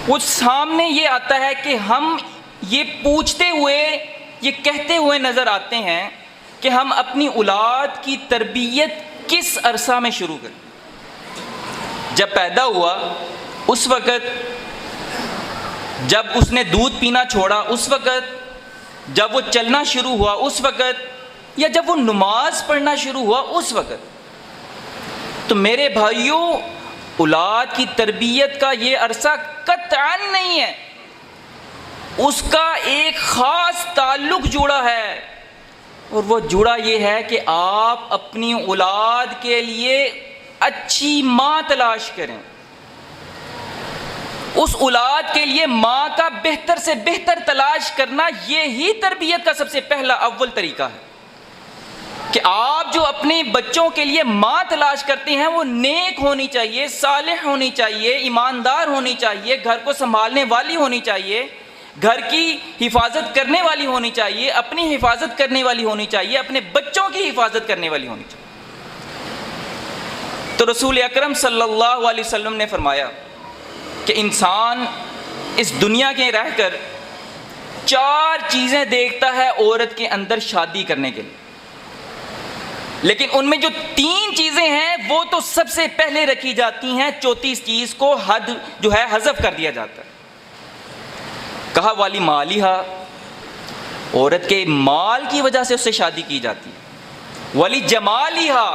وہ سامنے یہ آتا ہے کہ ہم یہ پوچھتے ہوئے، یہ کہتے ہوئے نظر آتے ہیں کہ ہم اپنی اولاد کی تربیت کس عرصہ میں شروع کریں. جب پیدا ہوا اس وقت، جب اس نے دودھ پینا چھوڑا اس وقت، جب وہ چلنا شروع ہوا اس وقت، یا جب وہ نماز پڑھنا شروع ہوا اس وقت. تو میرے بھائیوں، اولاد کی تربیت کا یہ عرصہ قطعاً نہیں ہے، اس کا ایک خاص تعلق جڑا ہے، اور وہ جڑا یہ ہے کہ آپ اپنی اولاد کے لیے اچھی ماں تلاش کریں. اس اولاد کے لیے ماں کا بہتر سے بہتر تلاش کرنا یہی تربیت کا سب سے پہلا اول طریقہ ہے کہ آپ جو اپنے بچوں کے لیے ماں تلاش کرتے ہیں وہ نیک ہونی چاہیے، صالح ہونی چاہیے، ایماندار ہونی چاہیے، گھر کو سنبھالنے والی ہونی چاہیے، گھر کی حفاظت کرنے والی ہونی چاہیے، اپنی حفاظت کرنے والی ہونی چاہیے، اپنے بچوں کی حفاظت کرنے والی ہونی چاہیے. تو رسول اکرم صلی اللہ علیہ وسلم نے فرمایا کہ انسان اس دنیا کے رہ کر 4 چیزیں دیکھتا ہے عورت کے اندر شادی کرنے کے لیے، لیکن ان میں جو 3 چیزیں ہیں وہ تو سب سے پہلے رکھی جاتی ہیں، چوتھی چیز کو حد جو ہے حذف کر دیا جاتا ہے. کہا والی مالیہا، عورت کے مال کی وجہ سے اس سے شادی کی جاتی ہے. والی جمالیہا،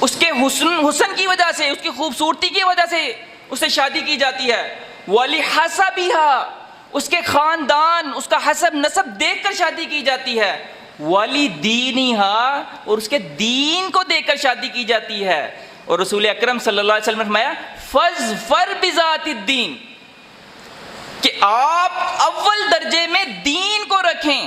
اس کے حسن کی وجہ سے، اس کی خوبصورتی کی وجہ سے اس سے شادی کی جاتی ہے. والی حسبیہا، اس کے خاندان، اس کا حسب نسب دیکھ کر شادی کی جاتی ہے. والی دینیہا، اور اس کے دین کو دیکھ کر شادی کی جاتی ہے. اور رسول اکرم صلی اللہ علیہ وسلم نے فرمایا فاظفر بذات الدین، کہ آپ اول درجے میں دین کو رکھیں.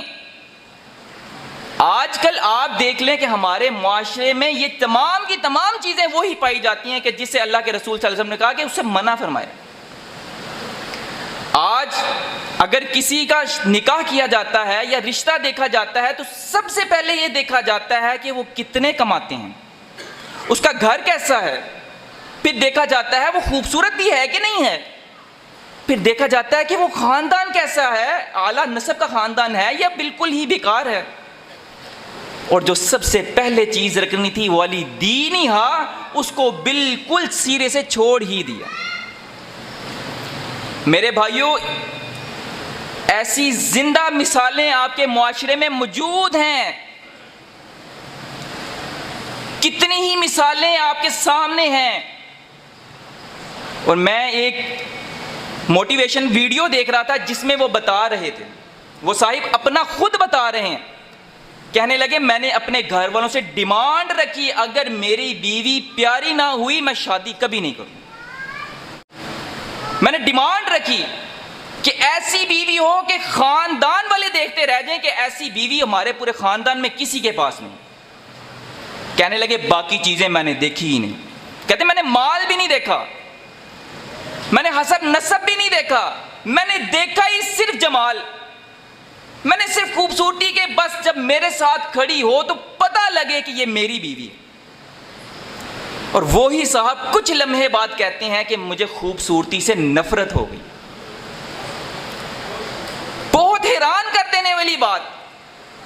آج کل آپ دیکھ لیں کہ ہمارے معاشرے میں یہ تمام کی تمام چیزیں وہی پائی جاتی ہیں کہ جس سے اللہ کے رسول صلی اللہ علیہ وسلم نے کہا کہ اس سے منع فرمایا. آج اگر کسی کا نکاح کیا جاتا ہے یا رشتہ دیکھا جاتا ہے تو سب سے پہلے یہ دیکھا جاتا ہے کہ وہ کتنے کماتے ہیں، اس کا گھر کیسا ہے، پھر دیکھا جاتا ہے وہ خوبصورت بھی ہے کہ نہیں ہے، پھر دیکھا جاتا ہے کہ وہ خاندان کیسا ہے، اعلیٰ نسب کا خاندان ہے یا بالکل ہی بیکار ہے. اور جو سب سے پہلے چیز رکھنی تھی والی دینیہا، اس کو بالکل سیرے سے چھوڑ ہی دیا. میرے بھائیوں، ایسی زندہ مثالیں آپ کے معاشرے میں موجود ہیں، کتنی ہی مثالیں آپ کے سامنے ہیں. اور میں ایک موٹیویشن ویڈیو دیکھ رہا تھا جس میں وہ بتا رہے تھے، وہ صاحب اپنا خود بتا رہے ہیں، کہنے لگے میں نے اپنے گھر والوں سے ڈیمانڈ رکھی اگر میری بیوی پیاری نہ ہوئی میں شادی کبھی نہیں کروں. میں نے ڈیمانڈ رکھی کہ ایسی بیوی ہو کہ خاندان والے دیکھتے رہ جائیں کہ ایسی بیوی ہمارے پورے خاندان میں کسی کے پاس نہیں. کہنے لگے باقی چیزیں میں نے دیکھی ہی نہیں. کہتے میں نے مال بھی نہیں دیکھا، میں نے حسب نسب بھی نہیں دیکھا، میں نے دیکھا ہی صرف جمال، میں نے صرف خوبصورتی کے بس جب میرے ساتھ کھڑی ہو تو پتہ لگے کہ یہ میری بیوی ہے. اور وہی صاحب کچھ لمحے بعد کہتے ہیں کہ مجھے خوبصورتی سے نفرت ہو گئی. بہت حیران کر دینے والی بات.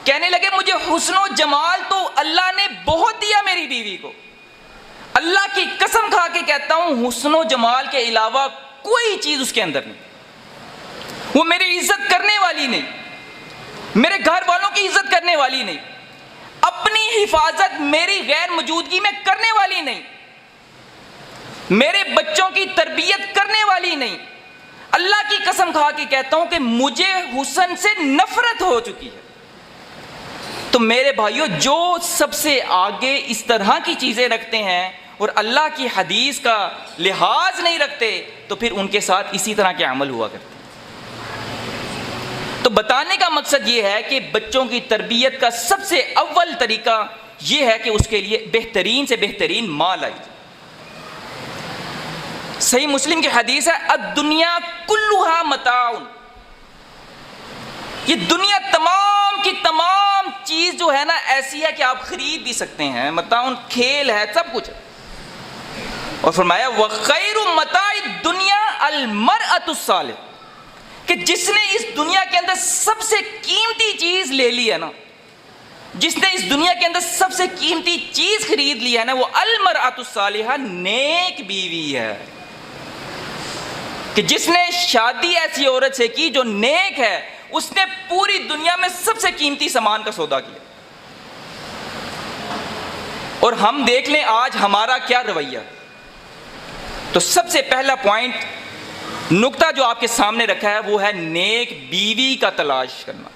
کہنے لگے مجھے حسن و جمال تو اللہ نے بہت دیا میری بیوی کو، اللہ کی قسم کھا کے کہتا ہوں حسن و جمال کے علاوہ کوئی چیز اس کے اندر نہیں. وہ میری عزت کرنے والی نہیں، میرے گھر والوں کی عزت کرنے والی نہیں، اپنی حفاظت میری غیر موجودگی میں کرنے والی نہیں، میرے بچوں کی تربیت کرنے والی نہیں. اللہ کی قسم کھا کے کہتا ہوں کہ مجھے حسن سے نفرت ہو چکی ہے. تو میرے بھائیوں، جو سب سے آگے اس طرح کی چیزیں رکھتے ہیں اور اللہ کی حدیث کا لحاظ نہیں رکھتے تو پھر ان کے ساتھ اسی طرح کے عمل ہوا کرتے ہیں. تو بتانے کا مقصد یہ ہے کہ بچوں کی تربیت کا سب سے اول طریقہ یہ ہے کہ اس کے لیے بہترین سے بہترین مال آئی. صحیح مسلم کی حدیث ہے الدنیا کلھا متاع، یہ دنیا تمام کی تمام چیز جو ہے نا ایسی ہے کہ آپ خرید بھی سکتے ہیں، متاع کھیل ہے، سب کچھ ہے. اور فرمایا وخیر متاع الدنیا المرأۃ الصالح، کہ جس نے اس دنیا کے اندر سب سے قیمتی چیز لے لی ہے نا، جس نے اس دنیا کے اندر سب سے قیمتی چیز خرید لی ہے نا، وہ المرأۃ الصالحہ، نیک بیوی ہے. کہ جس نے شادی ایسی عورت سے کی جو نیک ہے، اس نے پوری دنیا میں سب سے قیمتی سامان کا سودا کیا. اور ہم دیکھ لیں آج ہمارا کیا رویہ. تو سب سے پہلا پوائنٹ، نقطہ جو آپ کے سامنے رکھا ہے وہ ہے نیک بیوی کا تلاش کرنا.